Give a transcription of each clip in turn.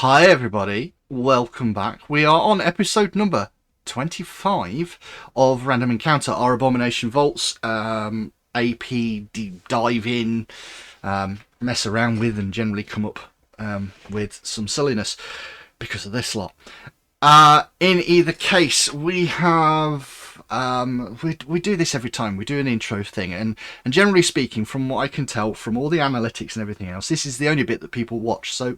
Hi everybody, welcome back. We are on episode number 25 of Random Encounter, our Abomination Vaults AP dive in, mess around with and generally come up with some silliness because of this lot. In either case, we have we do this every time. We do an intro thing, and generally speaking, from what I can tell from all the analytics and everything else, this is the only bit that people watch. So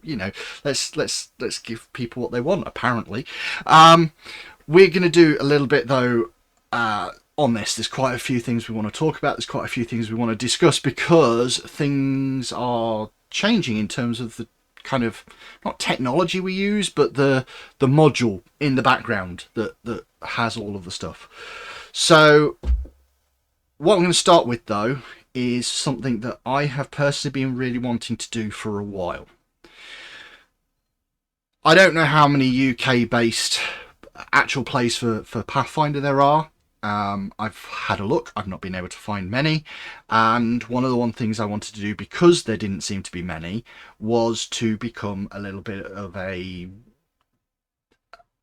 let's give people what they want. Apparently, we're going to do a little bit though. On this, there's quite a few things we want to talk about. There's quite a few things we want to discuss because things are changing in terms of the kind of not technology we use, but the module in the background that has all of the stuff. So what I'm going to start with though is something that I have personally been really wanting to do for a while. I don't know how many UK based actual plays for Pathfinder there are. I've had a look. I've not been able to find many, and one of the things I wanted to do, because there didn't seem to be many, was to become a little bit of a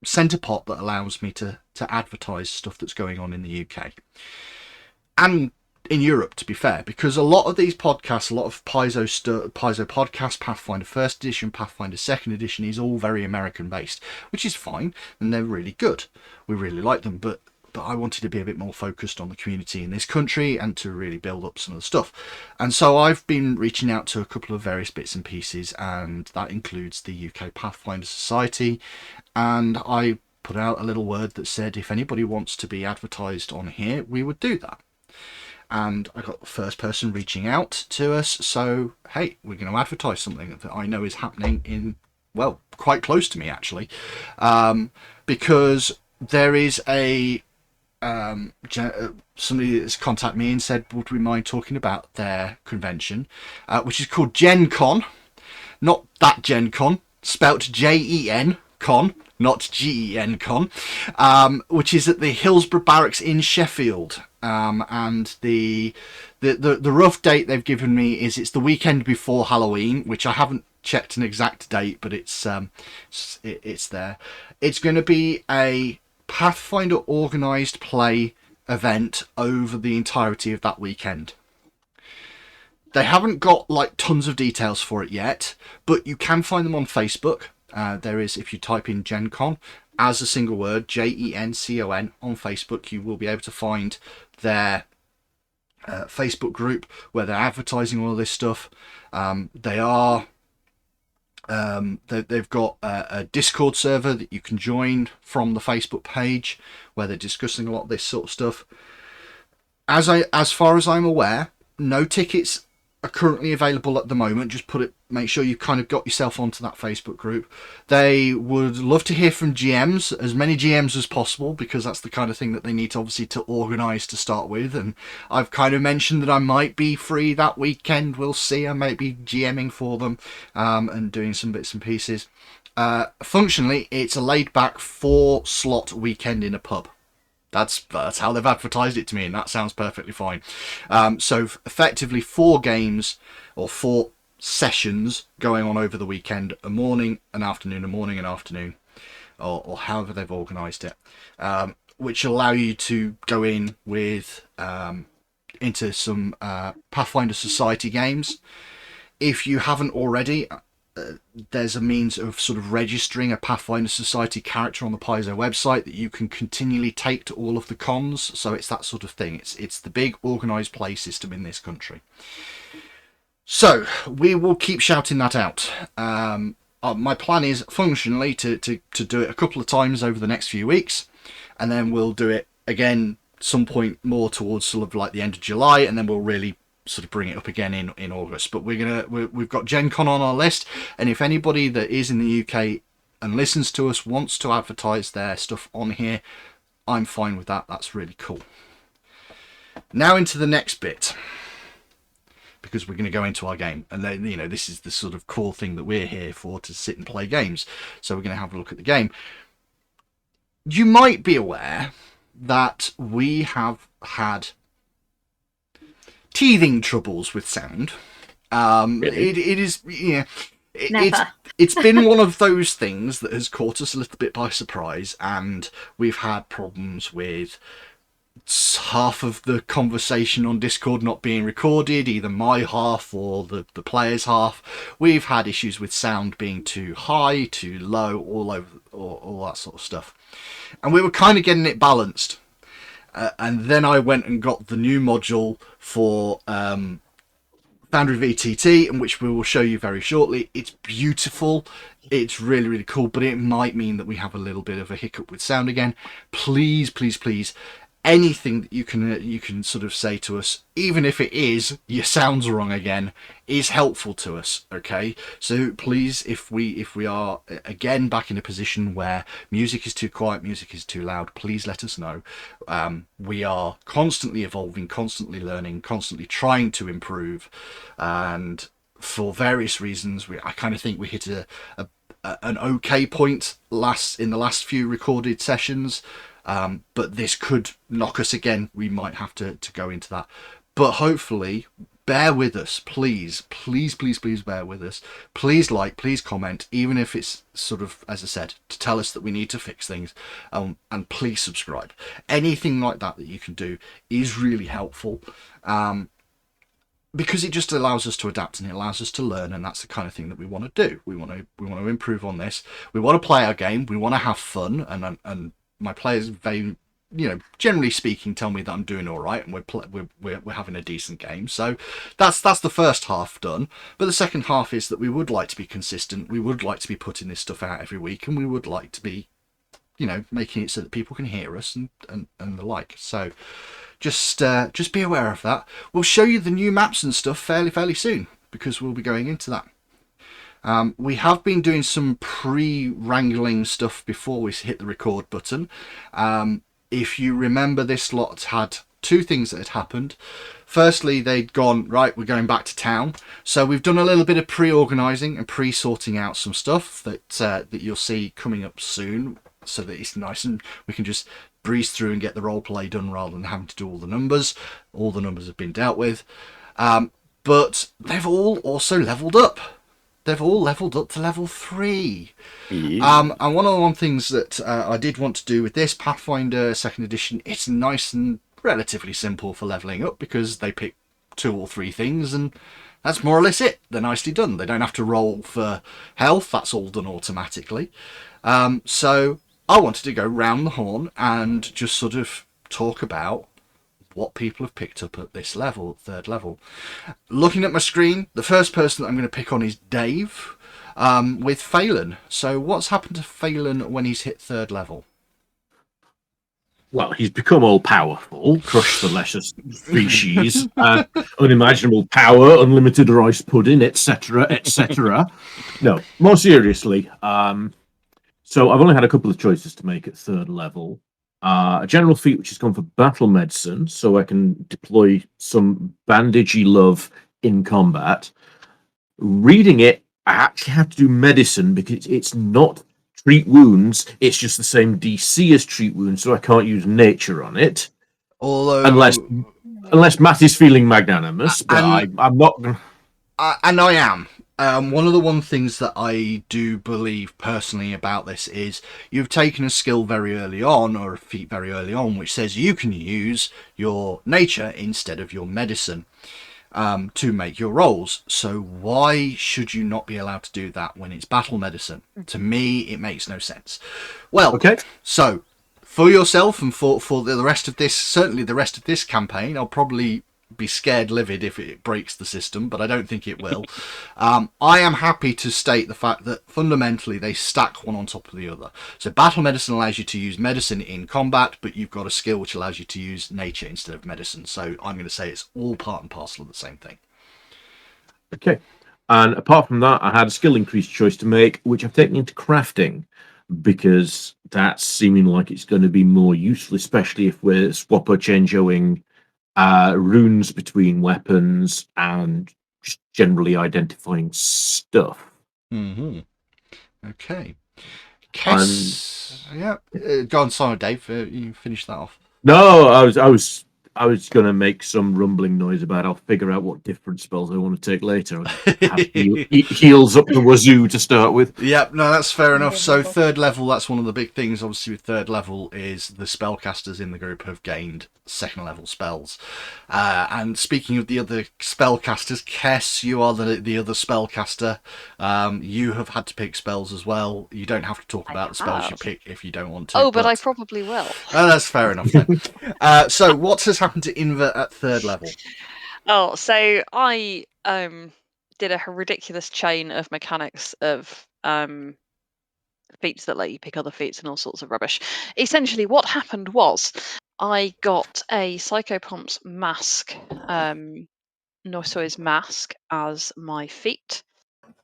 centre pot that allows me to advertise stuff that's going on in the UK and in Europe, to be fair, because a lot of these podcasts, a lot of Paizo podcasts, Pathfinder First Edition, Pathfinder Second Edition, is all very American based, which is fine, and they're really good. We really like them, but I wanted to be a bit more focused on the community in this country and to really build up some of the stuff. And so I've been reaching out to a couple of various bits and pieces, and that includes the UK Pathfinder Society. And I put out a little word that said if anybody wants to be advertised on here, we would do that. And I got the first person reaching out to us. So, hey, we're going to advertise something that I know is happening in, well, quite close to me, actually. Because there is somebody that's contacted me and said, would we mind talking about their convention, which is called Gen Con, not that Gen Con, spelt Jen Con, not Gen Con, which is at the Hillsborough Barracks in Sheffield. And the rough date they've given me is it's the weekend before Halloween, which I haven't checked an exact date, but it's there. It's going to be a Pathfinder organised play event over the entirety of that weekend. They haven't got like tons of details for it yet, but you can find them on Facebook. There is, if you type in Gen Con as a single word, JENCON on Facebook, you will be able to find their Facebook group where they're advertising all of this stuff. They've got a Discord server that you can join from the Facebook page where they're discussing a lot of this sort of stuff. As far as I'm aware, no tickets are currently available at the moment. Just make sure you kind of got yourself onto that Facebook group. They would love to hear from GMs, as many GMs as possible, because that's the kind of thing that they need to obviously to organise to start with. And I've kind of mentioned that I might be free that weekend. We'll see. I might be GMing for them and doing some bits and pieces. Functionally, it's a laid-back 4-slot weekend in a pub. That's how they've advertised it to me, and that sounds perfectly fine. So effectively 4 games or 4 sessions going on over the weekend, a morning, an afternoon, a morning, an afternoon, or however they've organised it, which allow you to go in with into some Pathfinder Society games. If you haven't already, there's a means of sort of registering a Pathfinder Society character on the Paizo website that you can continually take to all of the cons. So it's that sort of thing. It's the big organised play system in this country. So we will keep shouting that out. My plan is functionally to do it a couple of times over the next few weeks, and then we'll do it again some point more towards sort of like the end of July, and then we'll really sort of bring it up again in August. But we've got Gen Con on our list, and if anybody that is in the UK and listens to us wants to advertise their stuff on here, I'm fine with that. That's really cool. Now into the next bit, because we're going to go into our game, and then this is the sort of cool thing that we're here for, to sit and play games. So we're going to have a look at the game. You might be aware that we have had teething troubles with sound. Really? It is, yeah. Never. It's been one of those things that has caught us a little bit by surprise, and we've had problems with half of the conversation on Discord not being recorded, either my half or the player's half. We've had issues with sound being too high, too low, all over, all that sort of stuff. And we were kind of getting it balanced. And then I went and got the new module for Foundry VTT, in which we will show you very shortly. It's beautiful. It's really, really cool, but it might mean that we have a little bit of a hiccup with sound again. Please, please, please, anything that you can sort of say to us, even if it is your sound's wrong again, is helpful to us. Okay, so please, if we are again back in a position where music is too quiet, music is too loud, please let us know. We are constantly evolving, constantly learning, constantly trying to improve, and for various reasons, I kind of think we hit an okay point in the last few recorded sessions. But this could knock us again. We might have to go into that. But hopefully, bear with us, please. Please, please, please bear with us. Please like, please comment, even if it's sort of, as I said, to tell us that we need to fix things. And please subscribe. Anything like that you can do is really helpful. Because it just allows us to adapt and it allows us to learn, and that's the kind of thing that we want to do. We want to improve on this. We want to play our game. We want to have fun, and my players, very, generally speaking, tell me that I'm doing all right, and we're having a decent game. So that's the first half done. But the second half is that we would like to be consistent. We would like to be putting this stuff out every week, and we would like to be, making it so that people can hear us and the like. So just be aware of that. We'll show you the new maps and stuff fairly soon, because we'll be going into that. We have been doing some pre-wrangling stuff before we hit the record button. If you remember, this lot had two things that had happened. Firstly, they'd gone, right, we're going back to town. So we've done a little bit of pre-organising and pre-sorting out some stuff that you'll see coming up soon, so that it's nice and we can just breeze through and get the role play done rather than having to do all the numbers. All the numbers have been dealt with. But they've all also leveled up. They've all leveled up to level 3. Yeah. And one of the things that I did want to do with this Pathfinder 2nd edition, it's nice and relatively simple for leveling up, because they pick 2 or 3 things and that's more or less it. They're nicely done. They don't have to roll for health. That's all done automatically. So I wanted to go round the horn and just sort of talk about what people have picked up at this level, 3rd level. Looking at my screen, the first person that I'm going to pick on is Dave, with Phelan. So what's happened to Phelan when he's hit 3rd level? Well, he's become all powerful, crushed the lesser species, unimaginable power, unlimited rice pudding, etc., etc. No, more seriously. So I've only had a couple of choices to make at 3rd level. A general feat which has gone for battle medicine, so I can deploy some bandagey love in combat. Reading it, I actually have to do medicine because it's not treat wounds, it's just the same DC as treat wounds, so I can't use nature on it. Although, unless Matt is feeling magnanimous, but I'm not. And I am. One of the things that I do believe personally about this is you've taken a skill very early on, or a feat very early on, which says you can use your nature instead of your medicine to make your rolls. So why should you not be allowed to do that when it's battle medicine? To me, it makes no sense. Well, okay. So for yourself and for the rest of this, certainly the rest of this campaign, I'll probably be scared livid if it breaks the system, but I don't think it will. I am happy to state the fact that fundamentally they stack one on top of the other. So battle medicine allows you to use medicine in combat, but you've got a skill which allows you to use nature instead of medicine. So I'm going to say it's all part and parcel of the same thing. Okay. And apart from that, I had a skill increase choice to make, which I've taken into crafting, because that's seeming like it's going to be more useful, especially if we're swapper changeoing runes between weapons and just generally identifying stuff. Mm-hmm. Okay. Yeah. Go on, sorry, Dave. You finish that off. No, I was I was going to make some rumbling noise about I'll figure out what different spells I want to take later. I have heals up the wazoo to start with. Yep, no, that's fair enough. So third level, that's one of the big things, obviously, with third level is the spellcasters in the group have gained second level spells. And speaking of the other spellcasters, Kess, you are the other spellcaster. You have had to pick spells as well. You don't have to talk about the spells you pick if you don't want to. Oh, but I probably will. That's fair enough then. So what has happened to Invert at third level? Oh, so I did a ridiculous chain of mechanics of feats that let you pick other feats and all sorts of rubbish. Essentially, what happened was I got a Psychopomp's mask, Norsoy's mask, as my feat,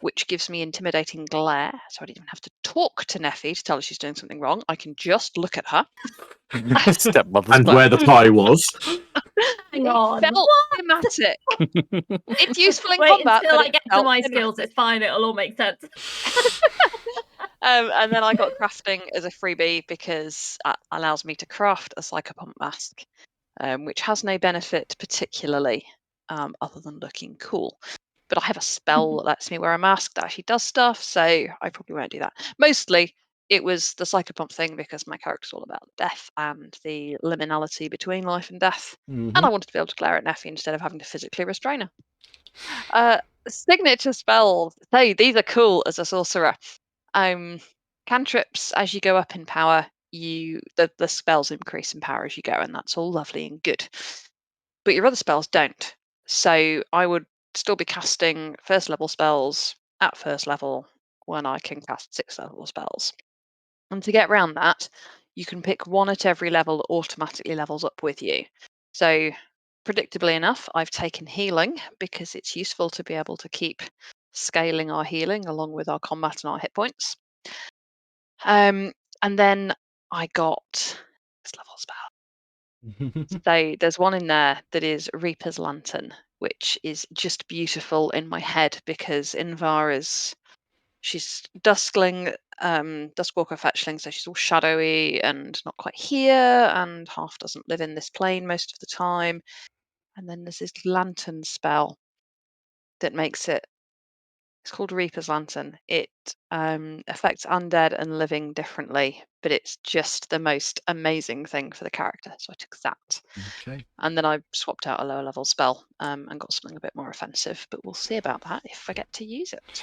which gives me intimidating glare. So I don't even have to talk to Neffy to tell her she's doing something wrong. I can just look at her. And where the pie was. It felt thematic. It's useful in Wait combat. until but I get to my skills. It's fine. It'll all make sense. And then I got crafting as a freebie because it allows me to craft a Psychopomp mask, which has no benefit particularly other than looking cool. But I have a spell that lets me wear a mask that actually does stuff, so I probably won't do that. Mostly, it was the Psychopomp thing because my character's all about death and the liminality between life and death. And I wanted to be able to glare at Neffy instead of having to physically restrain her. Signature spells. So these are cool as a sorcerer. Cantrips, as you go up in power, the spells increase in power as you go, and that's all lovely and good. But your other spells don't. So I would still be casting first level spells at first level when I can cast sixth level spells. And to get around that, you can pick one at every level that automatically levels up with you. So predictably enough, I've taken healing because it's useful to be able to keep scaling our healing along with our combat and our hit points. And then I got this level spell. So there's one in there that is Reaper's Lantern, which is just beautiful in my head because Invar she's Duskling, Duskwalker fetchling, so she's all shadowy and not quite here, and half doesn't live in this plane most of the time. And then there's this lantern spell that makes it. It's called Reaper's Lantern. It affects undead and living differently, but it's just the most amazing thing for the character. So I took that. Okay. And then I swapped out a lower level spell and got something a bit more offensive, but we'll see about that if I get to use it.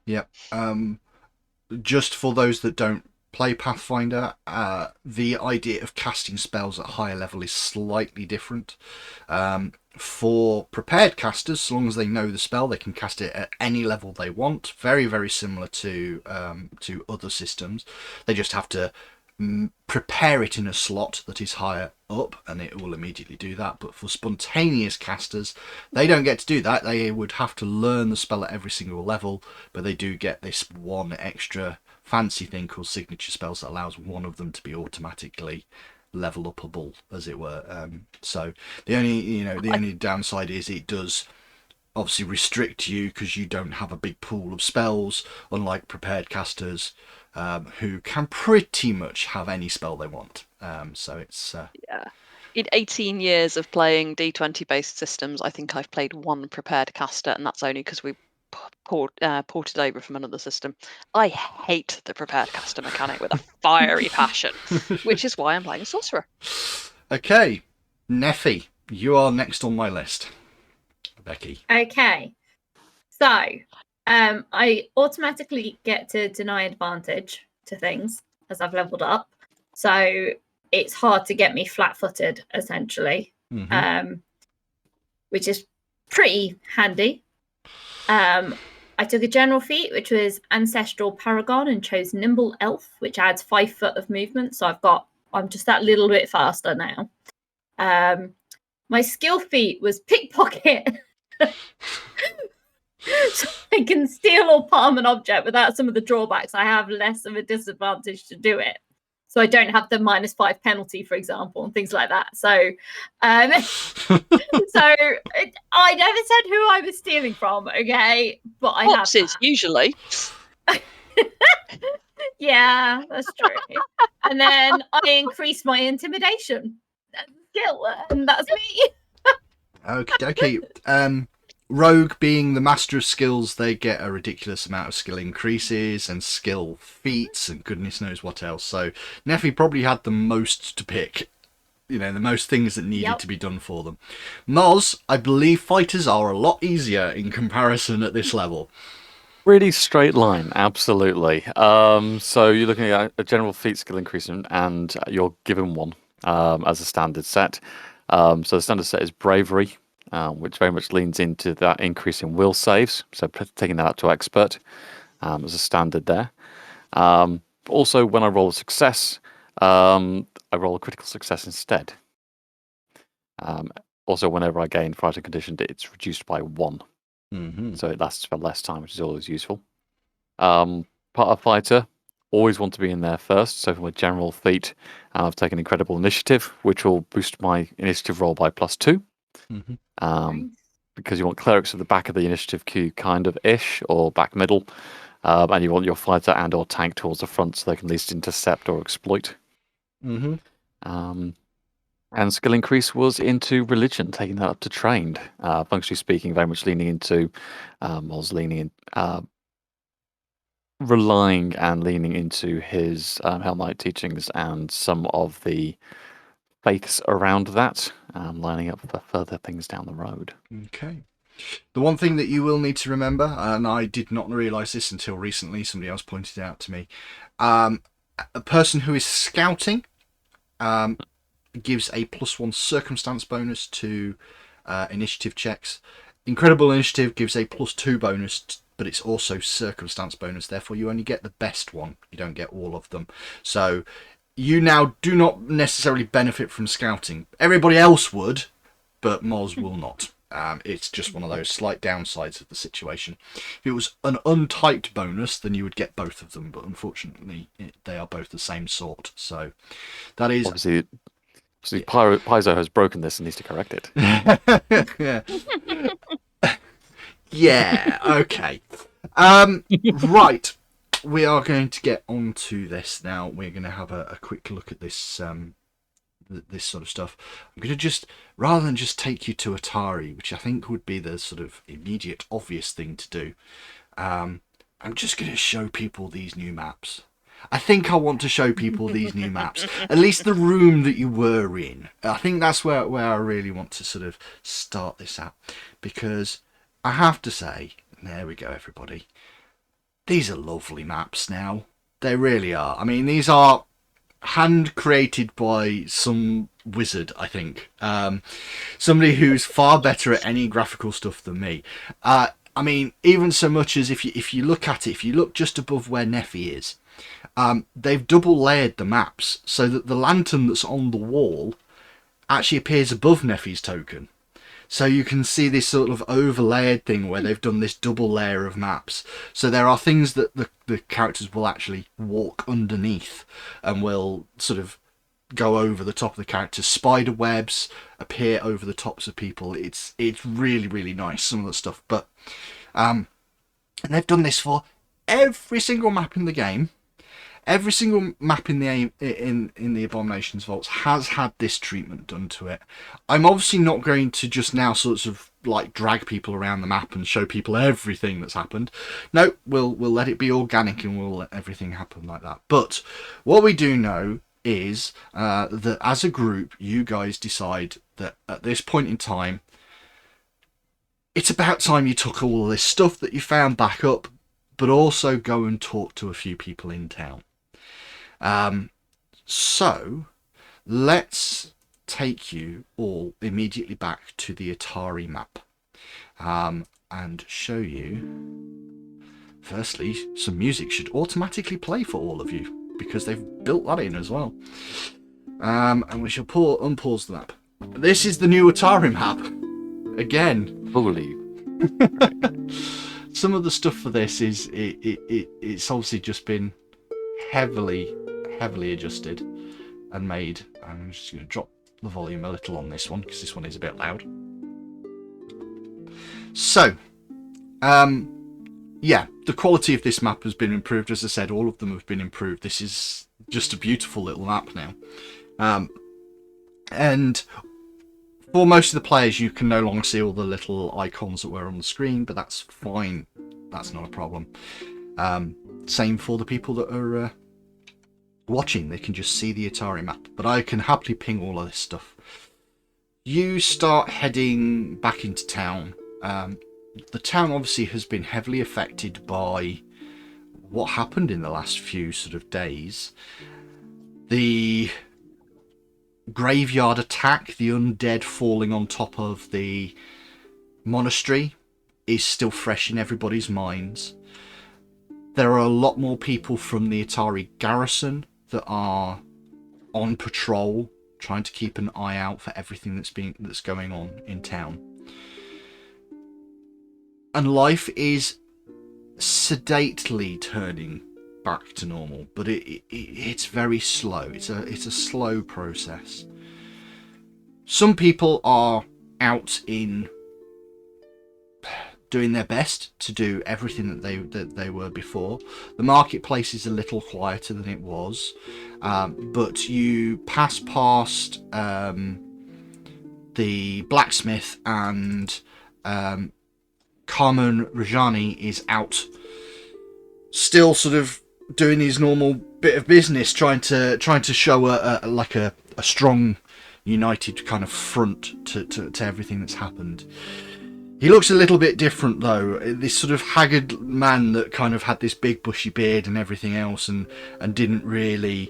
Yep. Just for those that don't play Pathfinder, the idea of casting spells at higher level is slightly different. For prepared casters, so long as they know the spell, they can cast it at any level they want. Very, very similar to other systems. They just have to prepare it in a slot that is higher up, and it will immediately do that. But for spontaneous casters, they don't get to do that. They would have to learn the spell at every single level, but they do get this one extra fancy thing called signature spells that allows one of them to be automatically level upable, as it were. So the only downside is it does obviously restrict you because you don't have a big pool of spells, unlike prepared casters who can pretty much have any spell they want. So it's yeah. In 18 years of playing D20 based systems, I think I've played one prepared caster, and that's only because we ported over from another system. I hate the prepared caster mechanic with a fiery passion, which is why I'm playing a sorcerer. Okay, Neffy, you are next on my list. Becky. Okay, so I automatically get to deny advantage to things as I've leveled up, so it's hard to get me flat-footed essentially, which is pretty handy. I took a general feat, which was Ancestral Paragon, and chose Nimble Elf, which adds 5 foot of movement. So I'm just that little bit faster now. My skill feat was Pickpocket. So I can steal or palm an object without some of the drawbacks. I have less of a disadvantage to do it. So I don't have the -5 penalty, for example, and things like that. So, I never said who I was stealing from, okay? But I have that. Usually. Yeah, that's true. And then I increased my intimidation. skill, and that's me. Okay. Rogue being the master of skills, they get a ridiculous amount of skill increases and skill feats and goodness knows what else. So Neffy probably had the most to pick. You know, the most things that needed to be done for them. Moz, I believe fighters are a lot easier in comparison at this level. Really straight line, absolutely. So you're looking at a general feat skill increase, and you're given one as a standard set. So the standard set is bravery, which very much leans into that increase in will saves. So taking that up to expert as a standard there. Also, when I roll a success, I roll a critical success instead. Also, whenever I gain fighting condition, it's reduced by 1. So it lasts for less time, which is always useful. Part of fighter, always want to be in there first. So from a general feat, I've taken incredible initiative, which will boost my initiative roll by +2. Because you want clerics at the back of the initiative queue, kind of ish, or back middle, and you want your fighter and or tank towards the front so they can at least intercept or exploit. And skill increase was into religion, taking that up to trained. Functionally speaking, very much leaning into, relying and leaning into his Hellknight teachings and some of the faiths around that, lining up for further things down the road. Okay. The one thing that you will need to remember, and I did not realise this until recently, somebody else pointed it out to me, a person who is scouting gives a +1 circumstance bonus to initiative checks. Incredible initiative gives a +2 bonus, but it's also circumstance bonus. Therefore, you only get the best one. You don't get all of them. So you now do not necessarily benefit from scouting. Everybody else would, but Moz will not. It's just one of those slight downsides of the situation. If it was an untyped bonus, then you would get both of them. But unfortunately, they are both the same sort. So that is... Obviously, Paizo has broken this and needs to correct it. Yeah, okay. Right. We are going to get on to this now. We're going to have a quick look at this this sort of stuff. I'm going to just, rather than just take you to Atari, which I think would be the sort of immediate obvious thing to do, I'm just going to show people these new maps. I think I want to show people these new maps, at least the room that you were in. I think that's where I really want to sort of start this at, because I have to say, there we go, everybody. These are lovely maps now. They really are. I mean, these are hand created by some wizard, I think. Somebody who's far better at any graphical stuff than me. I mean, even so much as if you look at it, if you look just above where Neffy is, they've double layered the maps so that the lantern that's on the wall actually appears above Neffy's token. So you can see this sort of overlaid thing where they've done this double layer of maps. So there are things that the characters will actually walk underneath and will sort of go over the top of the characters. Spider webs appear over the tops of people. It's really, really nice, some of the stuff. But and they've done this for every single map in the game. Every single map in the Abominations vaults has had this treatment done to it. I'm obviously not going to just now sort of like drag people around the map and show people everything that's happened. No, we'll let it be organic and we'll let everything happen like that. But what we do know is that as a group, you guys decide that at this point in time, it's about time you took all of this stuff that you found back up, but also go and talk to a few people in town. So let's take you all immediately back to the Atari map and show you, firstly, some music should automatically play for all of you because they've built that in as well. And we shall unpause the map. This is the new Atari map. Again. Holy. Some of the stuff for this is it's obviously just been heavily adjusted and made. I'm just going to drop the volume a little on this one because this one is a bit loud. So, yeah, the quality of this map has been improved. As I said, all of them have been improved. This is just a beautiful little map now. And for most of the players, you can no longer see all the little icons that were on the screen, but that's fine. That's not a problem. Same for the people that are watching. They can just see the Atari map, but I can happily ping all of this stuff. You start heading back into town. The town obviously has been heavily affected by what happened in the last few sort of days. The graveyard attack, the undead falling on top of the monastery, is still fresh in everybody's minds. There are a lot more people from the Atari garrison that are on patrol, trying to keep an eye out for everything that's going on in town. And life is sedately turning back to normal, but it's very slow. It's a slow process. Some people are out in doing their best to do everything that they were before. The marketplace is a little quieter than it was, but you pass past the blacksmith, and Carmen Rajani is out, still sort of doing his normal bit of business, trying to show a strong, united kind of front to everything that's happened. He looks a little bit different though. This sort of haggard man that kind of had this big bushy beard and everything else, and didn't really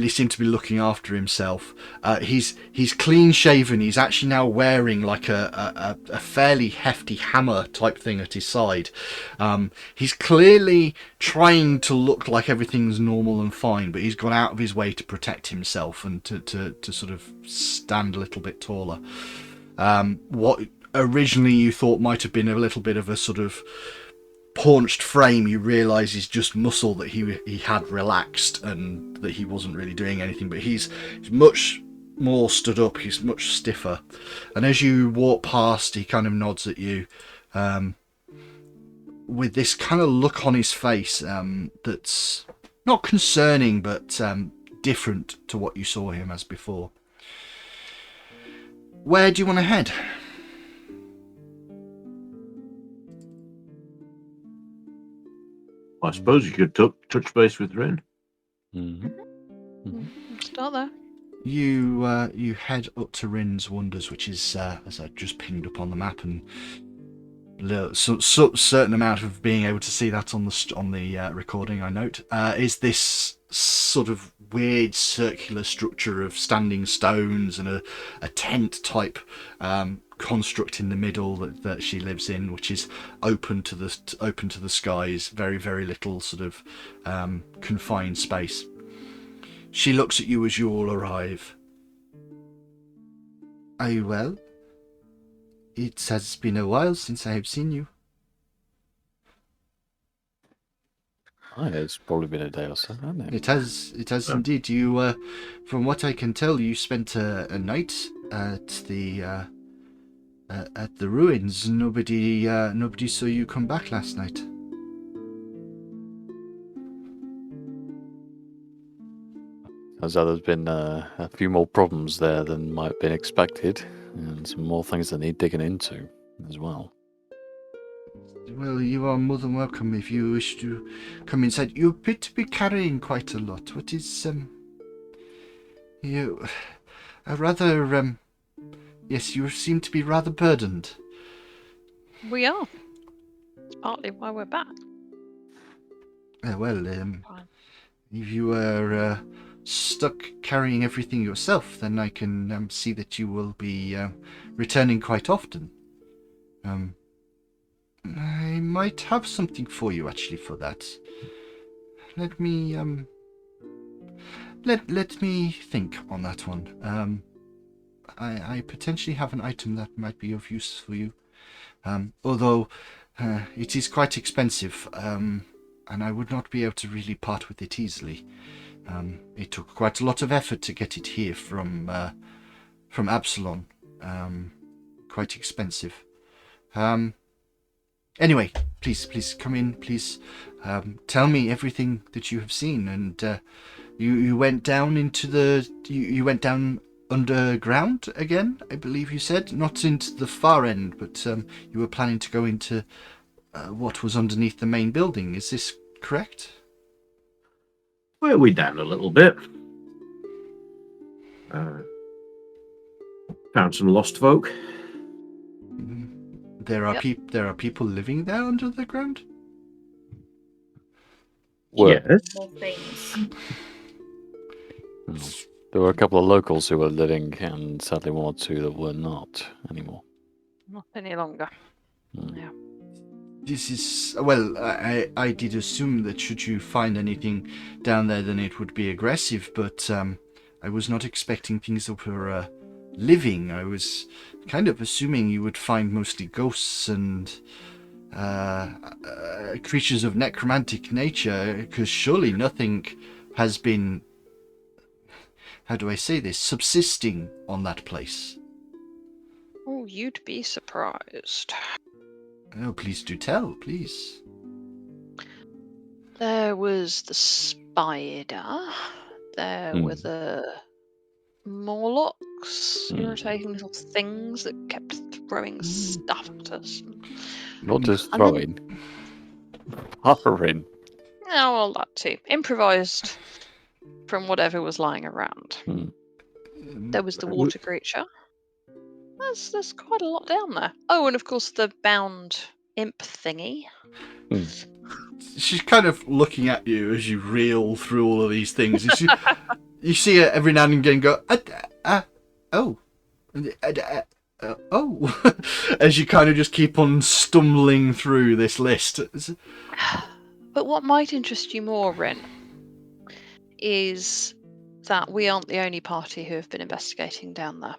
seem to be looking after himself. He's clean shaven. He's actually now wearing like a fairly hefty hammer type thing at his side. He's clearly trying to look like everything's normal and fine, but he's gone out of his way to protect himself and to sort of stand a little bit taller. What originally you thought might have been a little bit of a sort of paunched frame, you realise is just muscle that he had relaxed, and that he wasn't really doing anything, but he's much more stood up, he's much stiffer. And as you walk past, he kind of nods at you with this kind of look on his face that's not concerning, but different to what you saw him as before. Where do you want to head? I suppose you could touch base with Rin. Start there. You head up to Rin's Wonders, which is, as I just pinged up on the map, and certain amount of being able to see that on the recording, I note, is this sort of weird circular structure of standing stones and a tent type construct in the middle that she lives in, which is open to the skies. Very, very little sort of confined space. She looks at you as you all arrive. Are you well? It has been a while since I have seen you. It's probably been a day or so, hasn't it? It has indeed. You, from what I can tell, you spent a night at the ruins. Nobody saw you come back last night. Turns out there's been a few more problems there than might have been expected, and some more things that need digging into as well. Well, you are more than welcome if you wish to come inside. You appear to be carrying quite a lot. What is you? Rather yes, you seem to be rather burdened. We are. It's partly why we're back. Well, Fine. if you were stuck carrying everything yourself, then I can see that you will be returning quite often. I might have something for you actually for that. Let me let me think on that one. I potentially have an item that might be of use for you. Although it is quite expensive, and I would not be able to really part with it easily. It took quite a lot of effort to get it here from Absalon. Quite expensive. Anyway, please come in. Please tell me everything that you have seen, and You went down into you went down underground again, I believe you said, not into the far end, but you were planning to go into what was underneath the main building. Is this correct? Well, we down a little bit. Found some lost folk. There are Yep. there are people living there under the ground. Were. Yes. More things. There were a couple of locals who were living, and sadly one or two that were not anymore. Not any longer. Hmm. Yeah. This is well. I did assume that should you find anything down there, then it would be aggressive. But I was not expecting things that were living. I was kind of assuming you would find mostly ghosts and creatures of necromantic nature, because surely nothing has been, how do I say this, subsisting on that place. Oh, you'd be surprised. Oh, please do tell, please. There was the spider. There were the Morlocks, irritating little things that kept throwing stuff at us. Not just And then- throwing. Hovering. Oh, well, that too. Improvised from whatever was lying around. There was the water creature. There's quite a lot down there. Oh, and of course the bound imp thingy. She's kind of looking at you as you reel through all of these things. You see her every now and again go, oh. Oh. As you kind of just keep on stumbling through this list. But what might interest you more, Rin, is that we aren't the only party who have been investigating down there.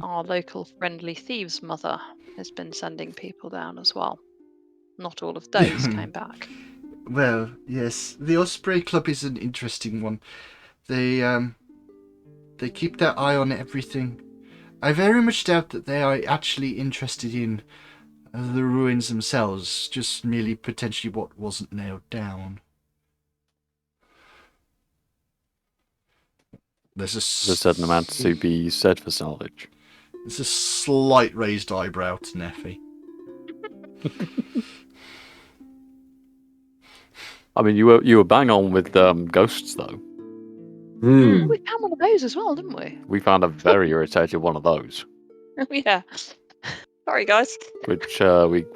Our local friendly thieves' mother has been sending people down as well. Not all of those came back. Well, yes, the Osprey Club is an interesting one. They keep their eye on everything. I very much doubt that they are actually interested in the ruins themselves, just merely potentially what wasn't nailed down. There's There's a certain amount to be said for knowledge. There's a slight raised eyebrow to Neffy. I mean, you were bang on with ghosts, though. We found one of those as well, didn't we? We found a very irritated one of those, Oh, yeah. Sorry, guys. which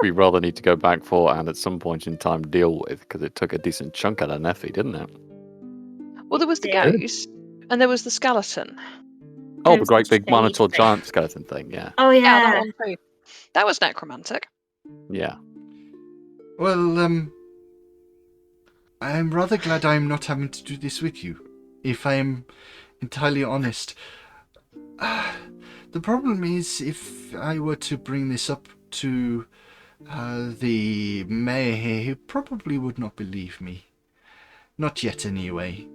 we rather need to go back for and at some point in time deal with, because it took a decent chunk out of Neffy, didn't it? Well, there was the Yeah. ghost, and there was the skeleton. Oh, It the was great the big Minotaur shade thing. giant skeleton thing, yeah. Oh Yeah, that yeah. one too. That was necromantic. Yeah. Well, I'm rather glad I'm not having to do this with you, if I am entirely honest. The problem is, if I were to bring this up to the mayor here, he probably would not believe me. Not yet, anyway.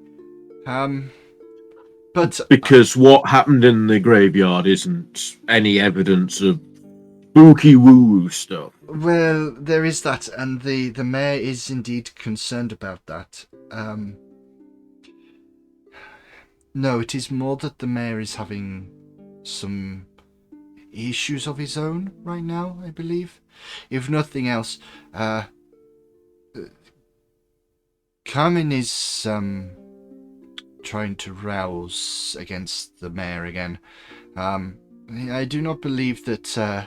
But Because what happened in the graveyard isn't any evidence of spooky woo stuff. well, there is that, and the mayor is indeed concerned about that. No, it is more that the mayor is having some issues of his own right now, I believe. If nothing else, Carmen is trying to rouse against the mayor again. I do not believe that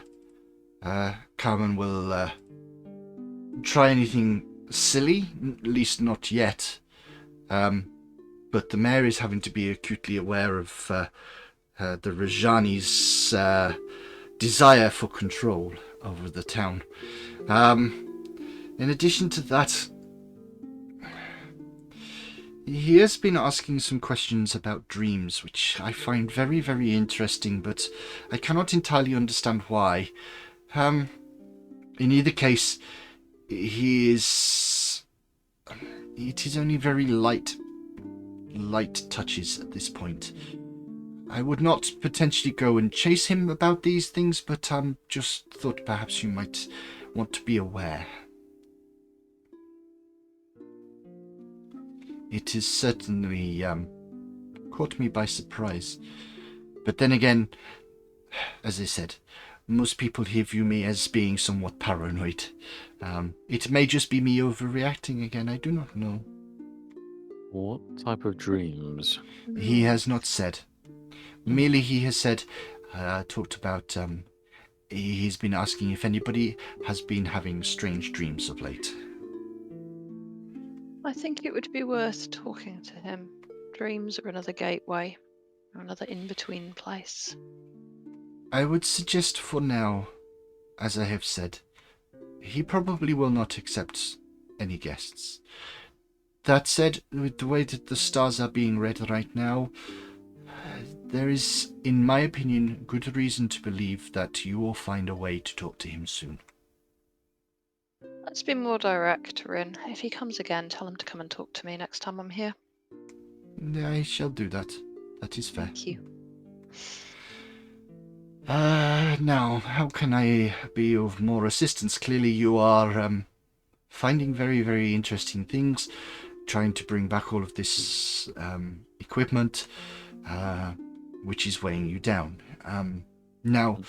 Carmen will try anything silly, at least not yet. But the mayor is having to be acutely aware of the Rajani's desire for control over the town. In addition to that, he has been asking some questions about dreams, which I find very, very interesting, but I cannot entirely understand why. In either case, it is only very light touches at this point. I would not potentially go and chase him about these things, but just thought perhaps you might want to be aware. it has certainly caught me by surprise. But then again, as I said, most people here view me as being somewhat paranoid. It may just be me overreacting again, I do not know. What type of dreams? He has not said. Merely he has said, talked about, he's been asking if anybody has been having strange dreams of late. I think it would be worth talking to him. Dreams are another gateway, or another in-between place. I would suggest for now, as I have said, he probably will not accept any guests. That said, with the way that the stars are being read right now, there is, in my opinion, good reason to believe that you will find a way to talk to him soon. Let's be more direct, Rin. If he comes again, tell him to come and talk to me next time I'm here. I shall do that. That is fair. Thank you. Now, how can I be of more assistance? Clearly you are finding very, very interesting things, trying to bring back all of this equipment, which is weighing you down. Now,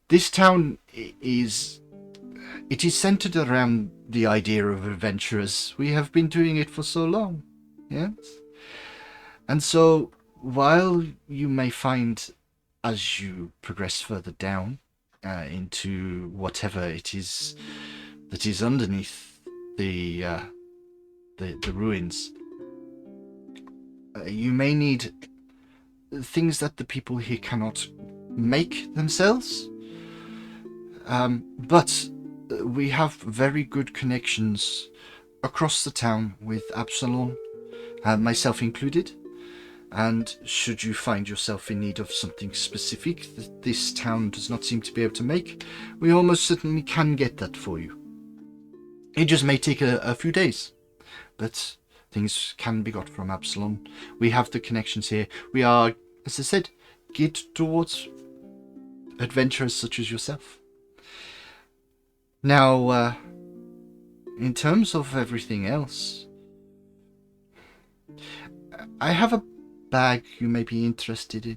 this town is centered around the idea of adventurers. We have been doing it for so long, yes? And so, while you may find, as you progress further down into whatever it is that is underneath the ruins, you may need things that the people here cannot make themselves. But we have very good connections across the town with Absalom, myself included. And should you find yourself in need of something specific that this town does not seem to be able to make, we almost certainly can get that for you. It just may take a few days, but things can be got from Absalom. We have the connections here. We are, as I said, geared towards adventurers such as yourself. Now, in terms of everything else, I have a bag you may be interested in.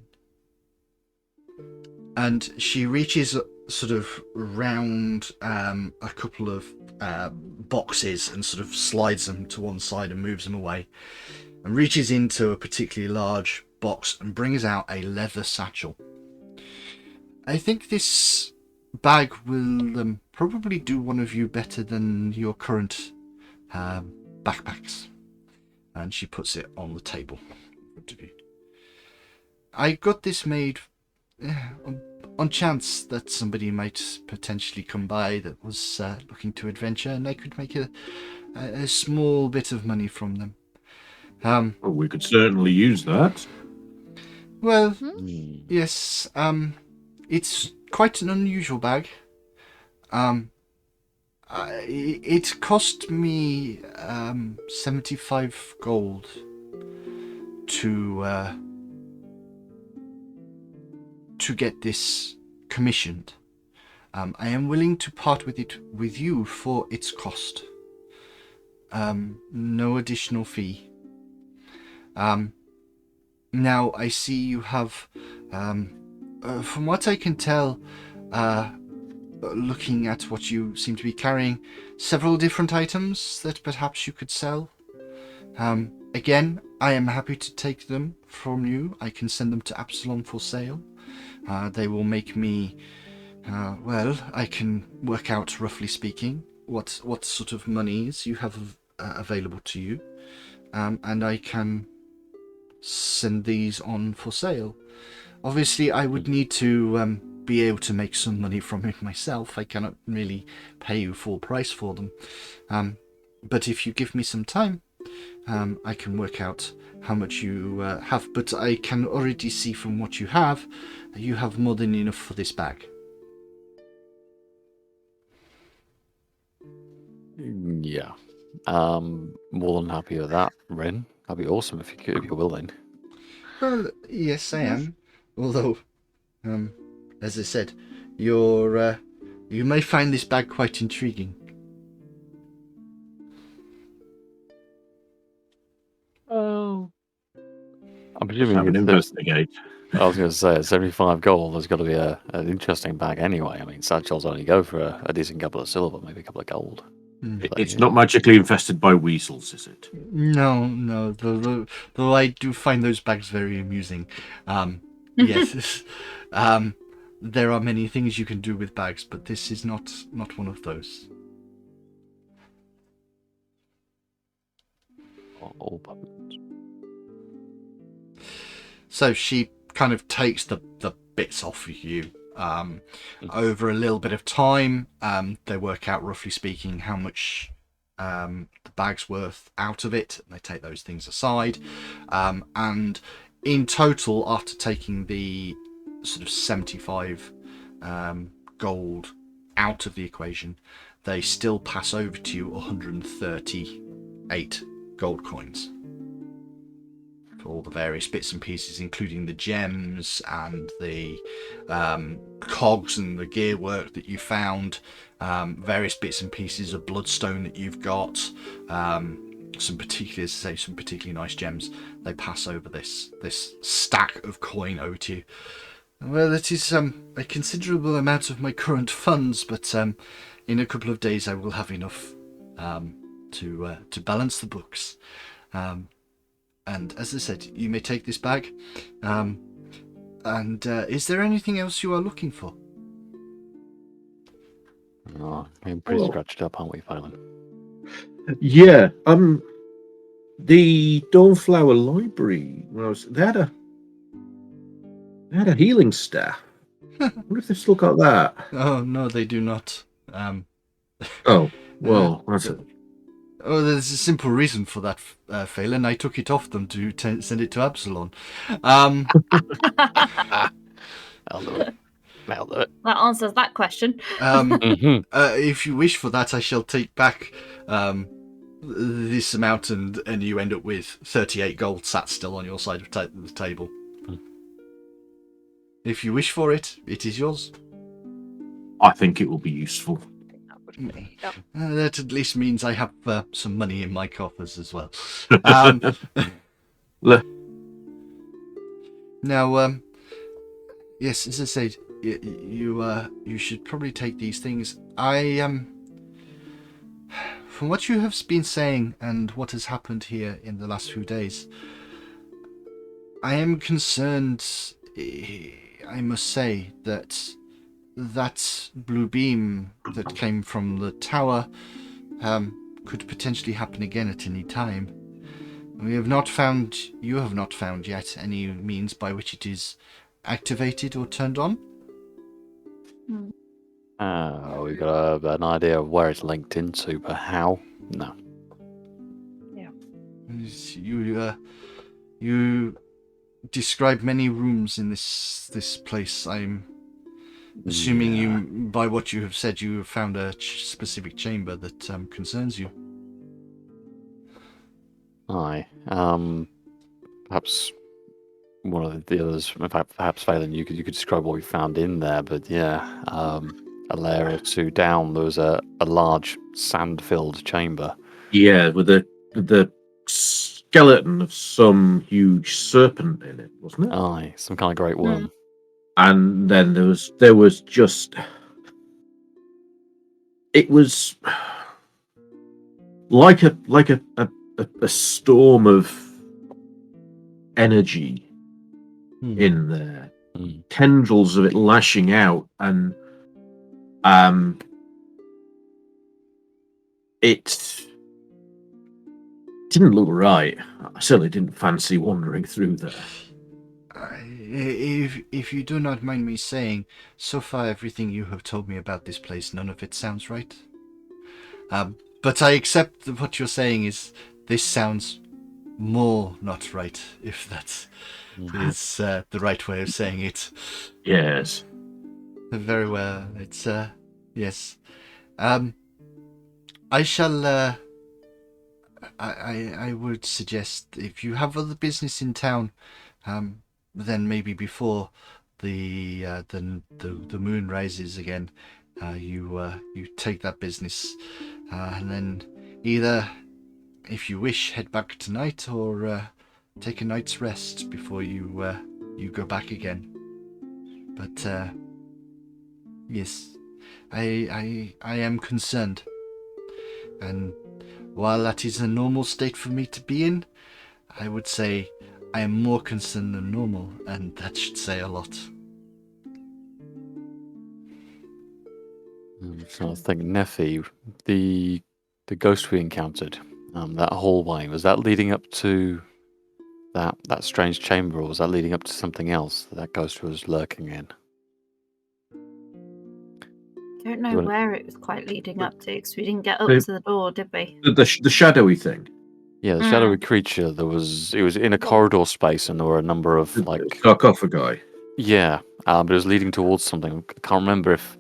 And she reaches sort of round a couple of boxes and sort of slides them to one side and moves them away, and reaches into a particularly large box and brings out a leather satchel. I think this bag will probably do one of you better than your current backpacks. And she puts it on the table in front of you. I got this made on chance that somebody might potentially come by that was looking to adventure, and I could make a small bit of money from them. Well, we could certainly use that. Well, yes. It's quite an unusual bag. It cost me 75 gold to get this commissioned. I am willing to part with it with you for its cost. No additional fee. Now I see you have, from what I can tell, looking at what you seem to be carrying, several different items that perhaps you could sell. Again, I am happy to take them from you. I can send them to Absalom for sale. They will make me, well, I can work out, roughly speaking, what sort of monies you have available to you, and I can send these on for sale. Obviously, I would need to be able to make some money from it myself. I cannot really pay you full price for them. But if you give me some time, I can work out how much you have. But I can already see from what you have more than enough for this bag. Yeah. More than happy with that, Rin. That'd be awesome if you're willing. Well, yes, I am. Although, as I said, you may find this bag quite intriguing. I'm Have presuming an investigate. I was going to say, at 75 gold, there's got to be an interesting bag anyway. I mean, satchels only go for a decent couple of silver, maybe a couple of gold. It's not magically infested by weasels, is it? No. Though I do find those bags very amusing. Yes. There are many things you can do with bags, but this is not one of those. All puppets. So she kind of takes the bits off of you. Over a little bit of time, they work out, roughly speaking, how much the bag's worth out of it, and they take those things aside. And in total, after taking the sort of 75 gold out of the equation, they still pass over to you 138 gold coins for all the various bits and pieces, including the gems and the cogs and the gear work that you found, various bits and pieces of bloodstone that you've got, some particularly nice gems. They pass over this stack of coin over to you. Well, it is a considerable amount of my current funds, but in a couple of days I will have enough to balance the books. And as I said, you may take this bag. And is there anything else you are looking for? Oh, we're pretty scratched up, aren't we, Phelan? Yeah. The Dawnflower Library, they had a healing staff. I wonder if they've still got that. Oh no, they do not. Oh, well, that's it. Oh, there's a simple reason for that, Phelan. I took it off them to send it to Absalon. I'll do it. I'll do it. That answers that question. If you wish for that, I shall take back this amount, and you end up with 38 gold sat still on your side of the table. If you wish for it, it is yours. I think it will be useful. That would be. Yep. That at least means I have some money in my coffers as well. Now, yes, as I said, you should probably take these things. From what you have been saying and what has happened here in the last few days, I am concerned. I must say that blue beam that came from the tower could potentially happen again at any time. You have not found yet any means by which it is activated or turned on? We've got an idea of where it's linked into, but how? No. Yeah. You describe many rooms in this place. I'm assuming by what you have said, you have found a specific chamber that concerns you. Aye. Perhaps one of the others, in fact, perhaps Phelan, you could describe what we found in there, but yeah, a layer or two down, there was a large sand-filled chamber. Yeah, with the skeleton of some huge serpent in it, wasn't it? Aye, some kind of great worm. And then there was just, it was like a storm of energy in there, tendrils of it lashing out, and it didn't look right. I certainly didn't fancy wandering through there. If you do not mind me saying, so far everything you have told me about this place, none of it sounds right. But I accept that what you're saying is this sounds more not right, if that is the right way of saying it. Yes. Very well. It's yes. I shall. I would suggest if you have other business in town, then maybe before the moon rises again, you take that business, and then either, if you wish, head back tonight, or take a night's rest before you go back again. But yes, I am concerned, and while that is a normal state for me to be in, I would say I am more concerned than normal, and that should say a lot. So I was thinking, Nephi, the ghost we encountered, that hallway, was that leading up to that strange chamber, or was that leading up to something else that ghost was lurking in? Don't know wanna- where it was quite leading up to, because we didn't get up The- to the door, did we? The shadowy thing. Yeah, the shadowy creature. It was in a corridor space, and there were a number of Sarcophagi. yeah, but it was leading towards something. I can't remember if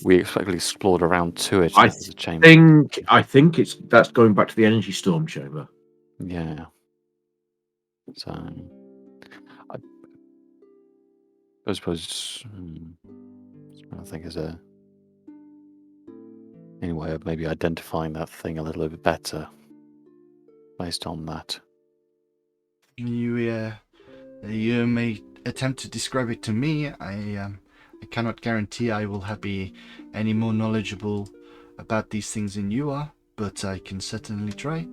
we explicitly explored around to it. I as a chamber. I think that's going back to the energy storm chamber. Yeah. So, I suppose. I think is any way of maybe identifying that thing a little bit better based on that. You may attempt to describe it to me. I cannot guarantee I will be any more knowledgeable about these things than you are, but I can certainly try.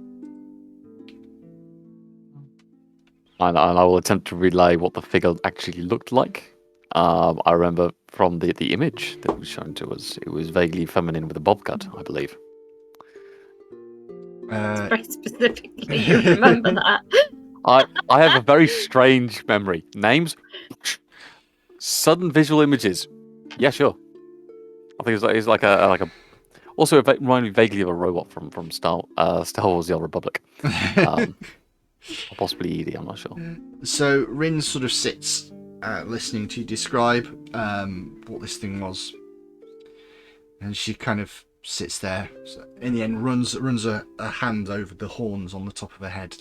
And I will attempt to relay what the figure actually looked like. I remember from the image that was shown to us, it was vaguely feminine with a bob cut, I believe. Very specifically, you remember that. I have a very strange memory. Names, sudden visual images. Yeah, sure. I think it's like a. Also, it reminded me vaguely of a robot from Star Wars: The Old Republic, or possibly ED. I'm not sure. So Rin sort of sits, listening to you describe what this thing was, and she kind of sits there. So in the end, runs a hand over the horns on the top of her head.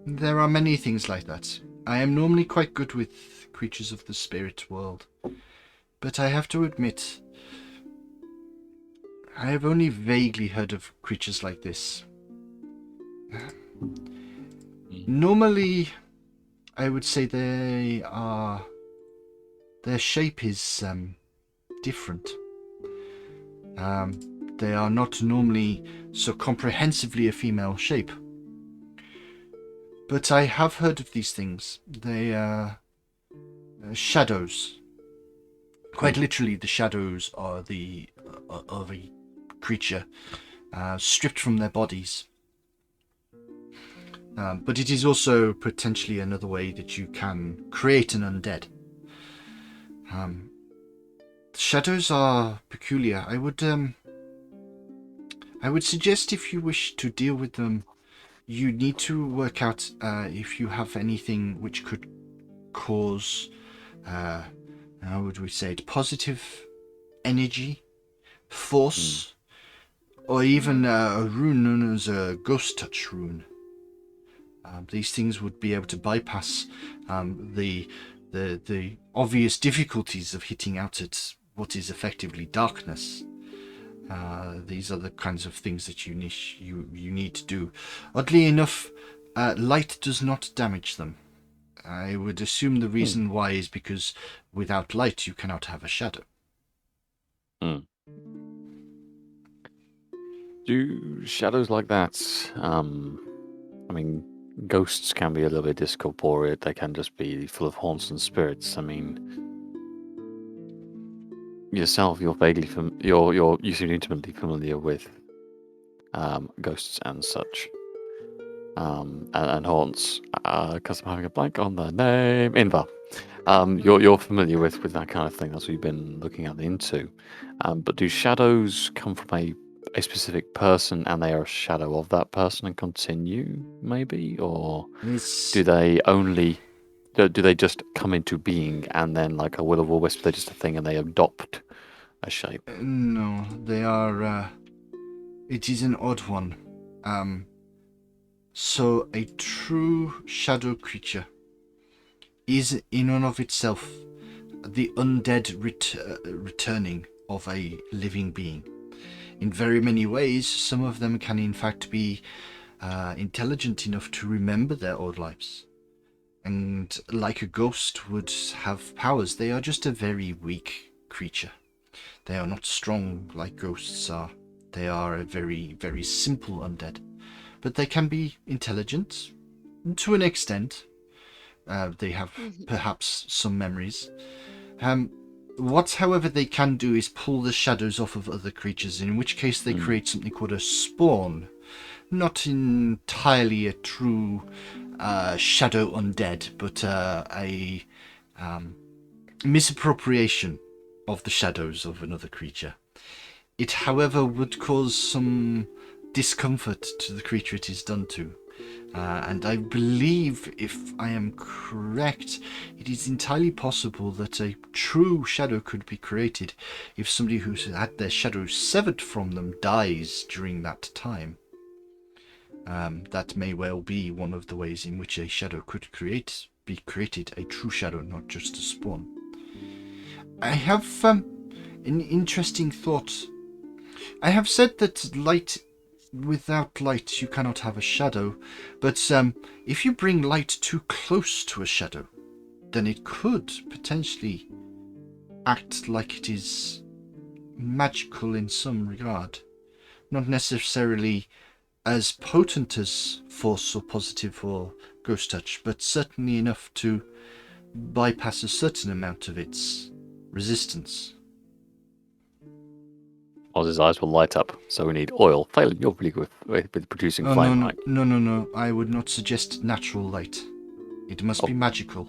There are many things like that. I am normally quite good with creatures of the spirit world, but I have to admit, I have only vaguely heard of creatures like this. Normally, I would say their shape is different. They are not normally so comprehensively a female shape. But I have heard of these things. They are shadows. Quite literally, the shadows are the of a creature stripped from their bodies. But it is also potentially another way that you can create an undead. Shadows are peculiar. I would suggest if you wish to deal with them, you need to work out if you have anything which could cause, how would we say it, positive energy, force, or even a rune known as a ghost touch rune. These things would be able to bypass the obvious difficulties of hitting out at what is effectively darkness. These are the kinds of things that you need to do. Oddly enough, light does not damage them. I would assume the reason why is because without light you cannot have a shadow. Do shadows like that? I mean, ghosts can be a little bit discorporeal. They can just be full of haunts and spirits. I mean, yourself, you're vaguely you seem intimately familiar with ghosts and such, and haunts. Because I'm having a blank on the name. Invar. You're familiar with that kind of thing. That's what you've been looking into. But do shadows come from a specific person, and they are a shadow of that person and continue, maybe, or do they only? Do they just come into being and then, like a will o' the wisp, they're just a thing and they adopt a shape? No, they are. It is an odd one. So a true shadow creature is in and of itself the undead returning of a living being. in very many ways, some of them can in fact be intelligent enough to remember their old lives. And like a ghost would have powers, they are just a very weak creature. They are not strong like ghosts are. They are a very, very simple undead. But they can be intelligent to an extent. They have perhaps some memories. What, however, they can do is pull the shadows off of other creatures, in which case they create something called a spawn. Not entirely a true shadow undead, but a misappropriation of the shadows of another creature. It, however, would cause some discomfort to the creature it is done to. And I believe, if I am correct, it is entirely possible that a true shadow could be created if somebody who's had their shadow severed from them dies during that time. That may well be one of the ways in which a shadow could be created, a true shadow, not just a spawn. I have an interesting thought. I have said that without light you cannot have a shadow, but if you bring light too close to a shadow, then it could potentially act like it is magical in some regard. Not necessarily as potent as Force or Positive or Ghost Touch, but certainly enough to bypass a certain amount of its resistance. Oz's eyes will light up, so we need oil. Phelan, you're really good with producing flame, right? No. I would not suggest natural light. It must be magical.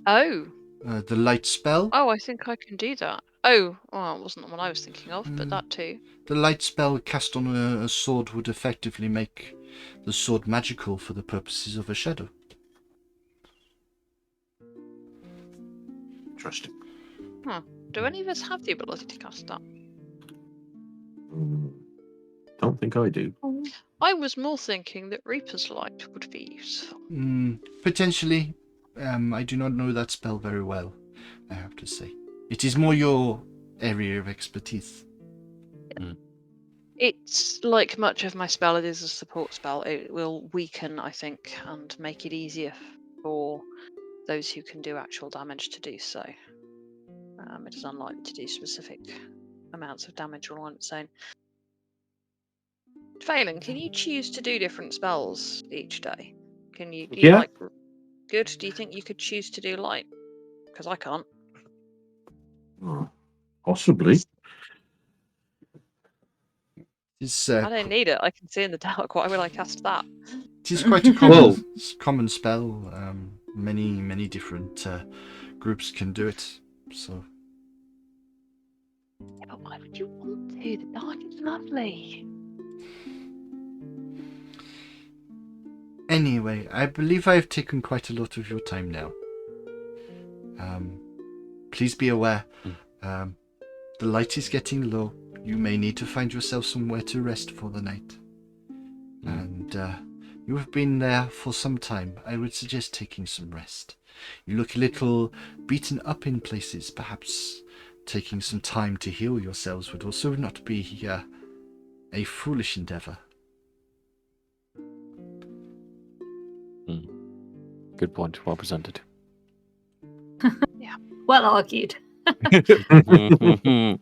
Oh. The light spell? Oh, I think I can do that. Oh, well, it wasn't the one I was thinking of, but that too. The light spell cast on a sword would effectively make the sword magical for the purposes of a shadow. Interesting. Do any of us have the ability to cast that? Don't think I do. I was more thinking that Reaper's Light would be useful. Potentially. I do not know that spell very well, I have to say. It is more your area of expertise. It's like much of my spell, it is a support spell. It will weaken, I think, and make it easier for those who can do actual damage to do so. It is unlikely to do specific amounts of damage all on its own. Phelan, can you choose to do different spells each day? Can you? Do you like good? Do you think you could choose to do light? Because I can't. Possibly. I don't need it. I can see in the dark. Why would I cast that? It is quite a common spell. Many different groups can do it. So. Yeah, but why would you want to? The dark is lovely. Anyway, I believe I have taken quite a lot of your time now. Please be aware, the light is getting low. You may need to find yourself somewhere to rest for the night. And you have been there for some time. I would suggest taking some rest. You look a little beaten up in places. Perhaps taking some time to heal yourselves would also not be a foolish endeavour. Good point. Well presented. Yeah. Well argued. From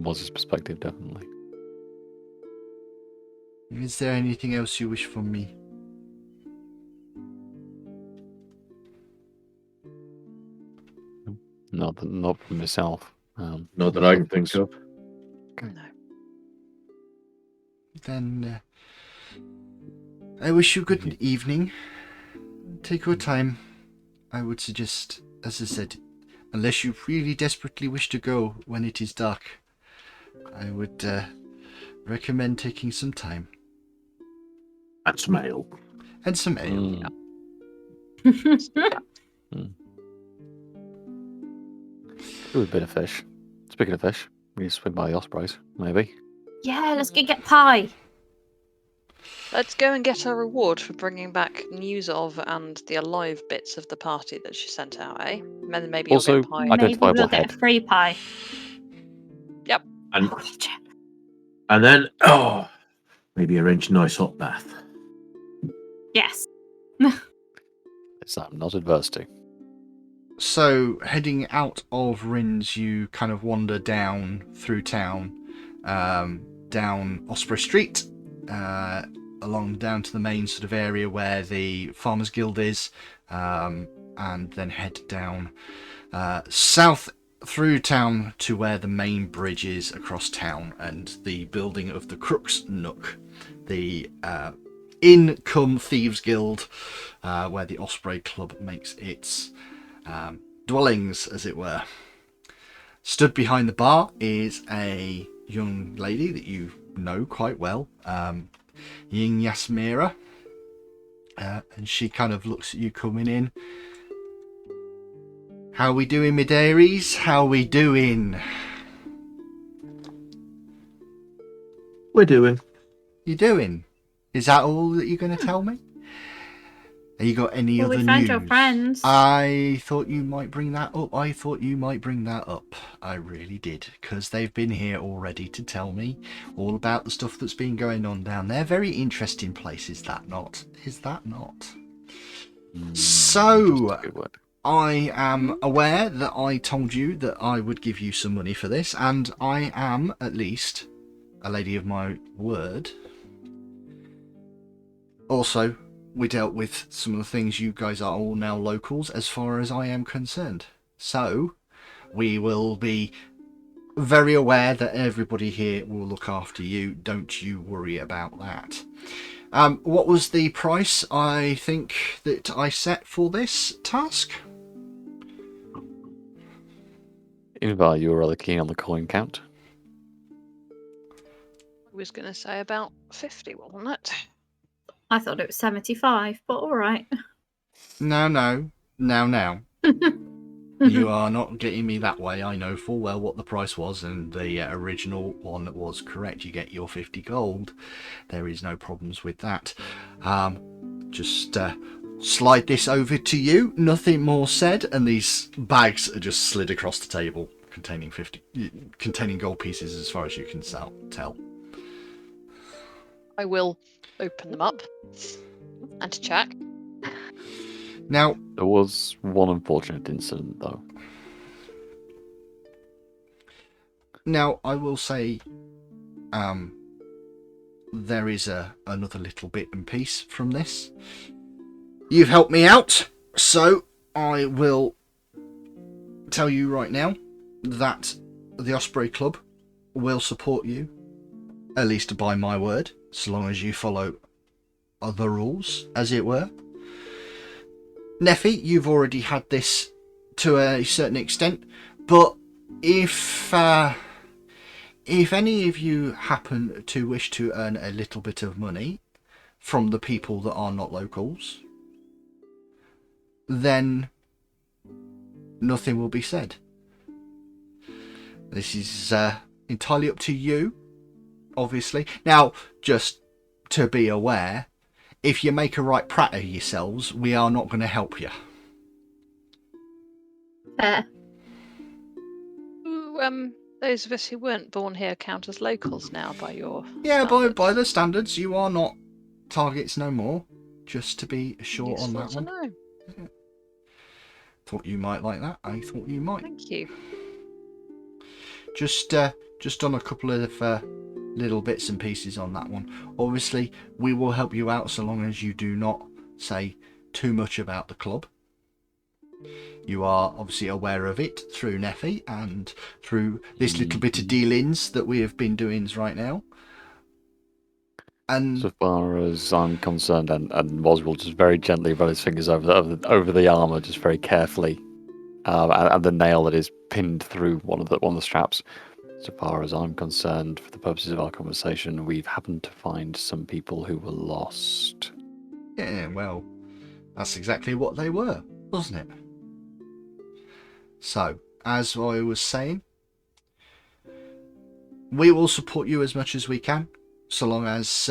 Oz's perspective, definitely. Is there anything else you wish from me? Not from myself. Not that I can think of. No. Then I wish you good evening. Take your time. I would suggest, as I said, unless you really desperately wish to go when it is dark, I would recommend taking some time. And some ale. And some ale. Ooh, a bit of fish. Speaking of fish, we need to swing by the Ospreys, maybe. Yeah, let's go get pie. Let's go and get our reward for bringing back news of and the alive bits of the party that she sent out, eh? And then maybe Also, you'll get pie. identifiable Maybe we'll head. get a free pie. Yep. And Holy shit. and then maybe arrange a nice hot bath. Yes. It's I'm not adverse to. So, heading out of Rins, you kind of wander down through town, down Osprey Street, along down to the main sort of area where the Farmers Guild is, and then head down south through town to where the main bridge is across town and the building of the Crook's Nook, the in-come Thieves Guild, where the Osprey Club makes its dwellings, as it were. Stood behind the bar is a young lady that you know quite well, Yinyasmera, and she kind of looks at you coming in. How we doing, my dearies? How we doing? We're doing. You doing? Is that all that you're going to tell me? Have you got any Well, other we found news? your friends. I thought you might bring that up. I really did, because they've been here already to tell me all about the stuff that's been going on down there. Very interesting place, is that not? Is that not? So, Just a good word. I am aware that I told you that I would give you some money for this, and I am, at least, a lady of my word. Also, we dealt with some of the things. You guys are all now locals as far as I am concerned. So, we will be very aware that everybody here will look after you. Don't you worry about that. What was the price, I think, that I set for this task? Invar, you were rather keen on the coin count. I was going to say about 50, wasn't it? I thought it was 75, but all right. Now. You are not getting me that way. I know full well what the price was, and the original one was correct. You get your 50 gold. There is no problems with that. Just slide this over to you. Nothing more said, and these bags are just slid across the table, containing gold pieces as far as you can tell. I will open them up and to check. Now, There was one unfortunate incident, though. I will say, there is another little bit and piece from this. You've helped me out, so I will tell you right now that the Osprey Club will support you, at least by my word, so long as you follow other rules, as it were. Neffy, you've already had this to a certain extent, but if any of you happen to wish to earn a little bit of money from the people that are not locals, then nothing will be said. This is entirely up to you, obviously. Now, just to be aware, if you make a right prat of yourselves, we are not going to help you. Fair. Those of us who weren't born here count as locals now by your Yeah, standards. by the standards, you are not targets no more. Just to be sure on Useful that to one. know. Thought you might like that. I thought you might. Thank you. Just on a couple of little bits and pieces on that one. Obviously, we will help you out so long as you do not say too much about the club. You are obviously aware of it through Neffy and through this little bit of dealings that we have been doing right now. And So far as I'm concerned, and Moz will just very gently run his fingers over the armor, just very carefully, and the nail that is pinned through one of the straps. So far as I'm concerned, for the purposes of our conversation, we've happened to find some people who were lost. yeah, well, that's exactly what they were, wasn't it? So, as I was saying, we will support you as much as we can, so long as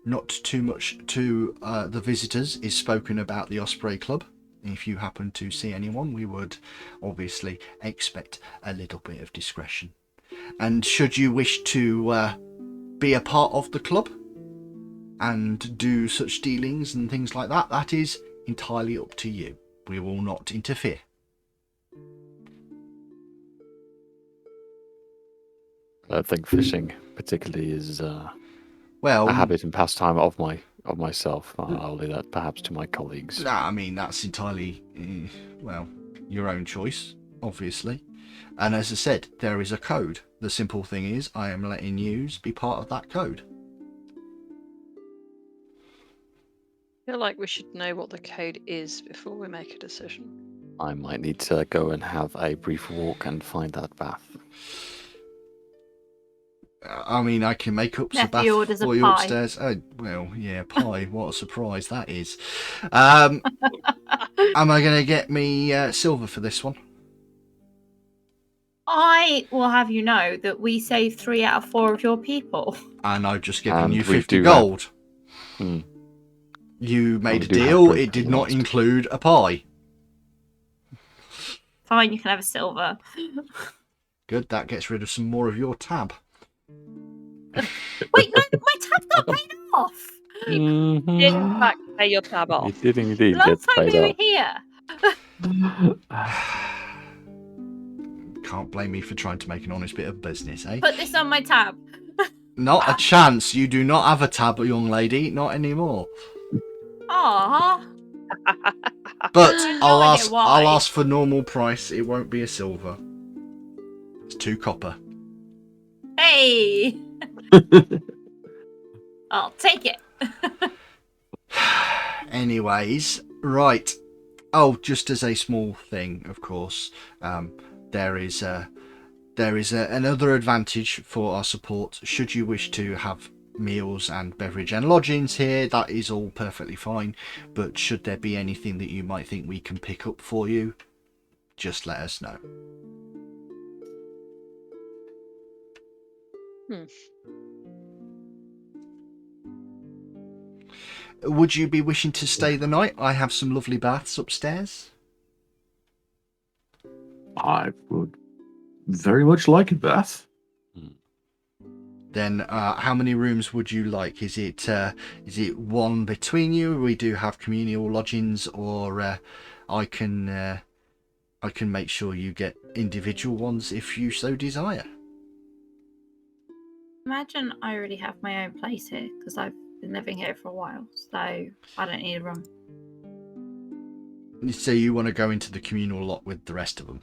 not too much to the visitors is spoken about the Osprey Club. If you happen to see anyone, we would obviously expect a little bit of discretion. And should you wish to be a part of the club and do such dealings and things like that, that is entirely up to you. We will not interfere. I don't think fishing particularly is Well, a habit and pastime of myself. I'll leave that perhaps to my colleagues. nah, I mean, that's entirely, well, your own choice, obviously. And as I said, there is a code. The simple thing is, I am letting you be part of that code. I feel like we should know what the code is before we make a decision. I might need to go and have a brief walk and find that bath. I mean, I can make up Nephew Sabbath orders a for you pie. upstairs. Oh, well, yeah, pie. What a surprise that is. Am I going to get me silver for this one? I will have you know that we saved 3 out of 4 of your people. And I've just given And you we 50 do gold. Hmm. You made we a do have deal. bread It did for not last. include a pie. Fine, you can have a silver. Good, that gets rid of some more of your tab. Wait, no, my tab got paid off. In Mhm. fact, pay your tab You off. did indeed get Last time paid we were off. here. Can't blame me for trying to make an honest bit of business, eh? Put this on my tab. Not a chance. You do not have a tab, young lady. Not anymore. Aww. But No I'll idea ask. why. I'll ask for normal price. It won't be a silver. It's 2 copper. Hey. I'll take it. Anyways, right. Oh, just as a small thing, of course, there is another advantage for our support. Should you wish to have meals and beverage and lodgings here, that is all perfectly fine. But should there be anything that you might think we can pick up for you, just let us know. Would you be wishing to stay the night? I have some lovely baths upstairs. I would very much like a bath. Then, how many rooms would you like? Is it one between you? We do have communal lodgings, or I can make sure you get individual ones if you so desire. Imagine I already have my own place here because I've been living here for a while, so I don't need a room. So you want to go into the communal lot with the rest of them?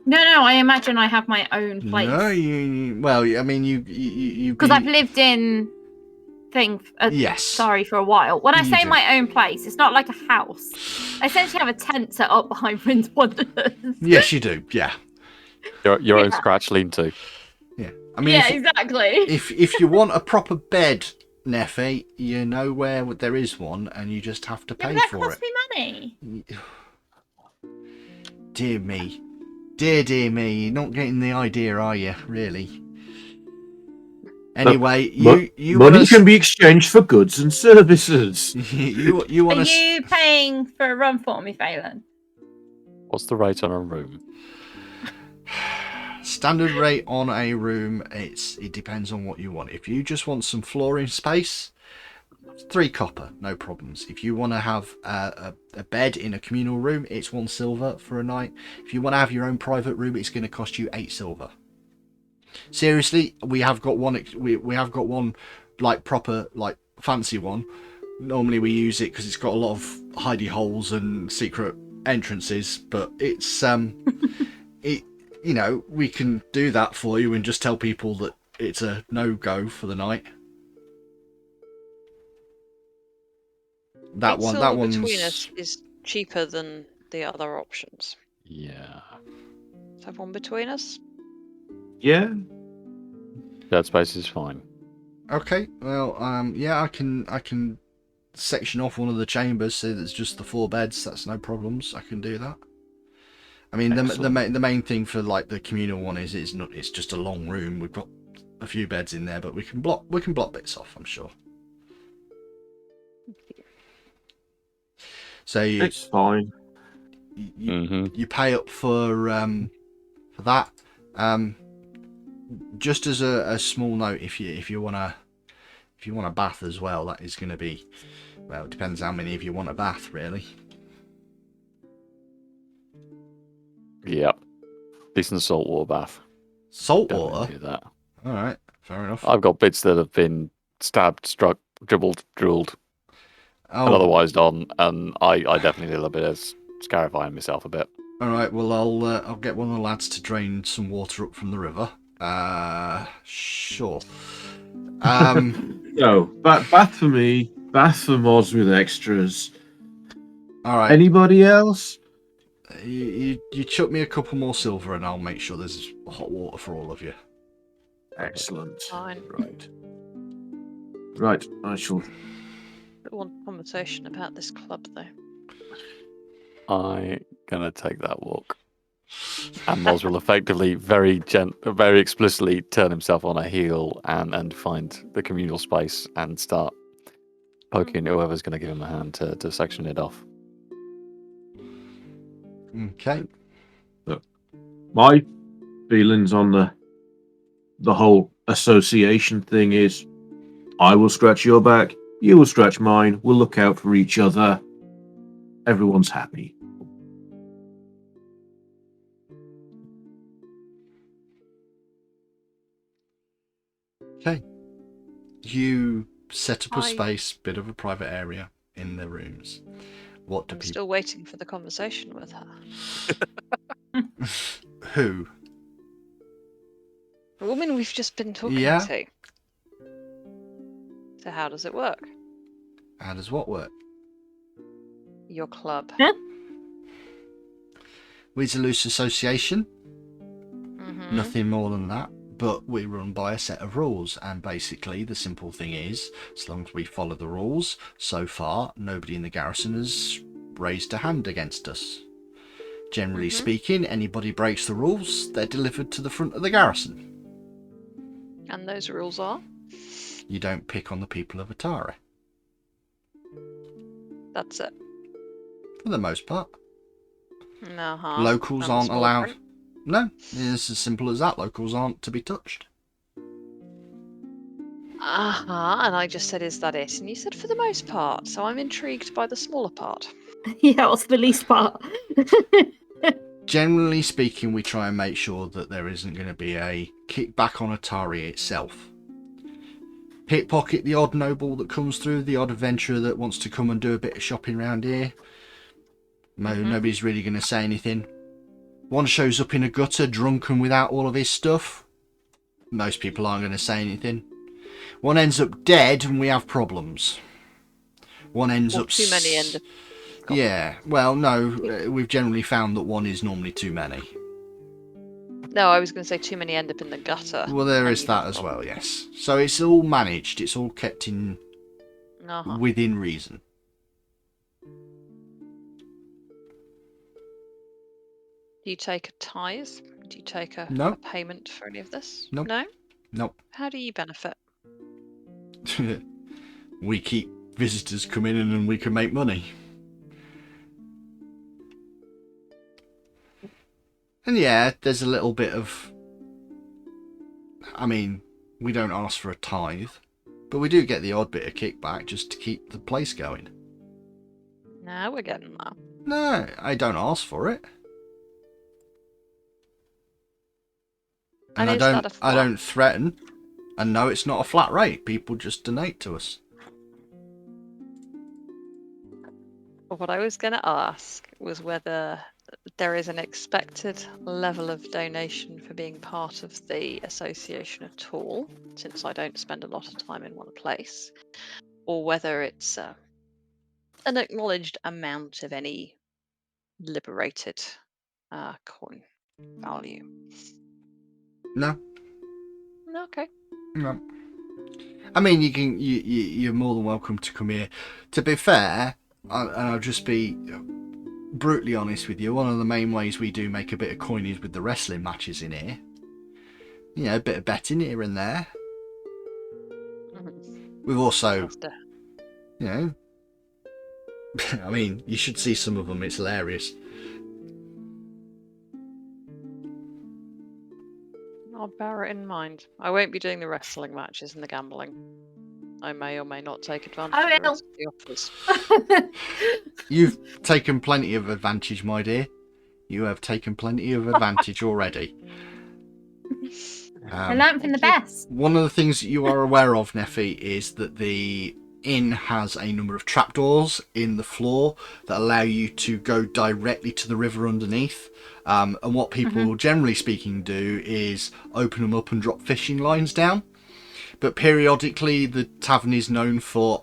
No, I imagine I have my own place. No, well, I mean, you Because I've lived in Yes. Sorry, for a while. When I You say do. my own place, it's not like a house. I essentially have a tent set up behind Prince Wonderland. Yes, you do. Yeah, Your own Yeah. scratch lean-to. yeah. I mean, Yeah, if, exactly. if you want a proper bed, Neffy, you know where there is one, and you just have to Yeah, pay but that for costs it. me money. Dear me. Dear me, you're not getting the idea, are you? Really? Anyway, you Money want can be exchanged for goods and services. you Are want to you paying for a run for me, Phelan? What's the rate on a room? standard rate on a room. It depends on what you want. If you just want some flooring space, 3 copper, no problems. If you want to have a bed in a communal room, it's 1 silver for a night. If you want to have your own private room, it's going to cost you 8 silver. Seriously, we have got one. We have got one, like proper, like fancy one. Normally we use it because it's got a lot of hidey holes and secret entrances. But it's you know, we can do that for you and just tell people that it's a no-go for the night. That one's between us is cheaper than the other options. Yeah. Let's have one between us. Yeah. That space is fine. okay. Well, yeah, I can section off one of the chambers so there's just the 4 beds. That's no problems. I can do that. I mean, the main thing for like the communal one is it's just a long room. We've got a few beds in there, but we can block bits off, I'm sure. So It's fine. you pay up for that. just as a small note, if you want a bath as well, that is going to be, well, it depends how many of you want a bath, really. Yep. Decent saltwater bath. Salt Definitely water. do that. All right, fair enough. I've got bits that have been stabbed, struck, dribbled, drilled, and Oh, otherwise done, and I definitely need a little bit of scarifying myself a bit. all right. Well, I'll get one of the lads to drain some water up from the river. Sure. No, bath for me, bath for mods with extras. All right. Anybody else? You chuck me a couple more silver, and I'll make sure there's hot water for all of you. Excellent. Fine. Right, I shall. I want conversation about this club, though. I'm gonna take that walk. And Moz will effectively very explicitly turn himself on a heel and find the communal space and start poking whoever's going to give him a hand to section it off. Okay. My feelings on the whole association thing is, I will scratch your back, you will scratch mine. We'll look out for each other. Everyone's happy. Okay. You set up a I- space, bit of a private area in the rooms. What do I'm people? still waiting for the conversation with her. Who? The woman we've just been talking Yeah. to. So how does it work? How does what work? Your club. We're a loose association. Mm-hmm. Nothing more than that. But we run by a set of rules, and basically the simple thing is, as long as we follow the rules, so far nobody in the garrison has raised a hand against us. Generally speaking, anybody breaks the rules, they're delivered to the front of the garrison. And those rules are? You don't pick on the people of Atari, That's it. for the most part. Uh-huh. Locals And the aren't small allowed. print? No, it's as simple as that. Locals aren't to be touched. Uh-huh. And I just said, is that it? And you said, for the most part. So I'm intrigued by the smaller part. Yeah, what's the least part? Generally speaking, we try and make sure that there isn't going to be a kickback on Atari itself. Pickpocket the odd noble that comes through, the odd adventurer that wants to come and do a bit of shopping around here. Nobody's really going to say anything. One shows up in a gutter drunk and without all of his stuff. Most people aren't going to say anything. One ends up dead and we have problems. One ends Or up... too many end up... Yeah, well, no, we've generally found that one is normally too many. No, I was going to say too many end up in the gutter. Well, there and is you that have as well, problems. yes. So it's all managed, it's all kept in Uh-huh. within reason. Do you take a tithe? Do you take a No. payment for any of this? Nope. No? Nope. How do you benefit? We keep visitors coming in and we can make money. And yeah, there's a little bit of... I mean, we don't ask for a tithe, but we do get the odd bit of kickback just to keep the place going. Now we're getting there. No, I don't ask for it. And And is that a I flat? don't threaten. And no, it's not a flat rate. People just donate to us. What I was going to ask was whether there is an expected level of donation for being part of the association at all, since I don't spend a lot of time in one place, or whether it's an acknowledged amount of any liberated coin value. No, Okay. no. I mean, you're more than welcome to come here. To be fair, and I'll just be brutally honest with you, one of the main ways we do make a bit of coin is with the wrestling matches in here. You know, a bit of betting here and there. We've also, That's the- you know, I mean, you should see some of them, it's hilarious. I'll bear it in mind. I won't be doing the wrestling matches and the gambling. I may or may not take advantage I of the will. rest of the offers. You've taken plenty of advantage, my dear. You have taken plenty of advantage already. I learned from the Thank you. best. One of the things that you are aware of, Neffy, is that the inn has a number of trapdoors in the floor that allow you to go directly to the river underneath. And what people, generally speaking, do is open them up and drop fishing lines down. But periodically, the tavern is known for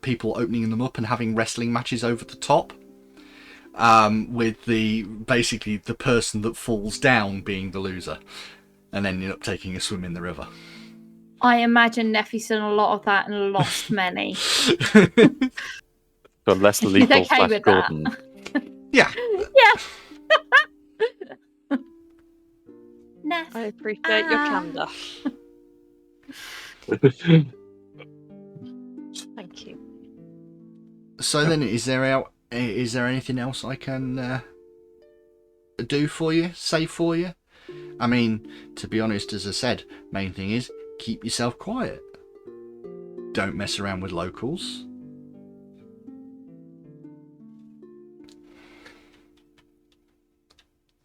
people opening them up and having wrestling matches over the top. With basically the person that falls down being the loser and ending up taking a swim in the river. I imagine Neffy's done a lot of that and lost many. So less He's lethal okay Flash with that. Gordon. Yeah. Yeah. Neff. I appreciate your candor. Thank you. So then, is there anything else I can do for you, say for you? I mean, to be honest, as I said, main thing is keep yourself quiet. Don't mess around with locals.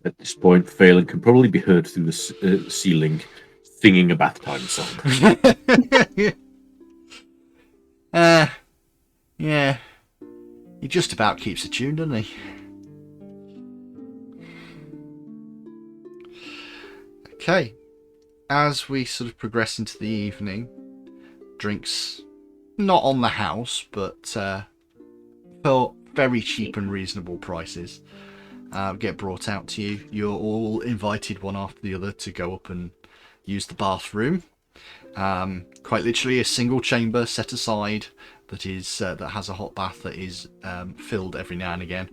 At this point, Phelan can probably be heard through the ceiling singing a bath time song. Yeah. He just about keeps it tuned, doesn't he? Okay. As we sort of progress into the evening, drinks not on the house, but for very cheap and reasonable prices get brought out to you. You're all invited one after the other to go up and use the bathroom. Quite literally a single chamber set aside that has a hot bath that is filled every now and again.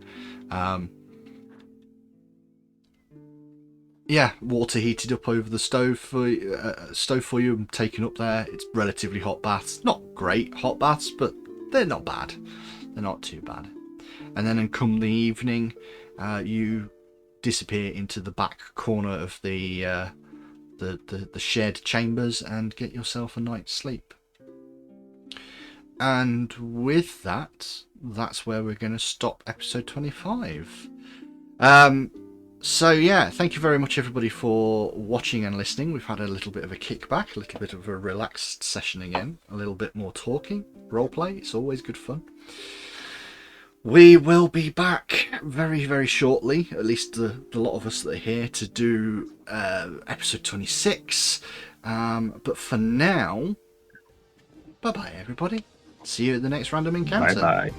Water heated up over the stove for you and taken up there. It's relatively hot baths. Not great hot baths, but they're not bad. They're not too bad. And then come the evening, you disappear into the back corner of the shared chambers and get yourself a night's sleep. And with that, that's where we're going to stop episode 25. So yeah, thank you very much everybody for watching and listening. We've had a little bit of a kickback, a little bit of a relaxed session again, a little bit more talking, roleplay. It's always good fun. We will be back very, very shortly, at least the lot of us that are here, to do episode 26. But for now, bye-bye everybody. See you at the next random encounter. Bye-bye.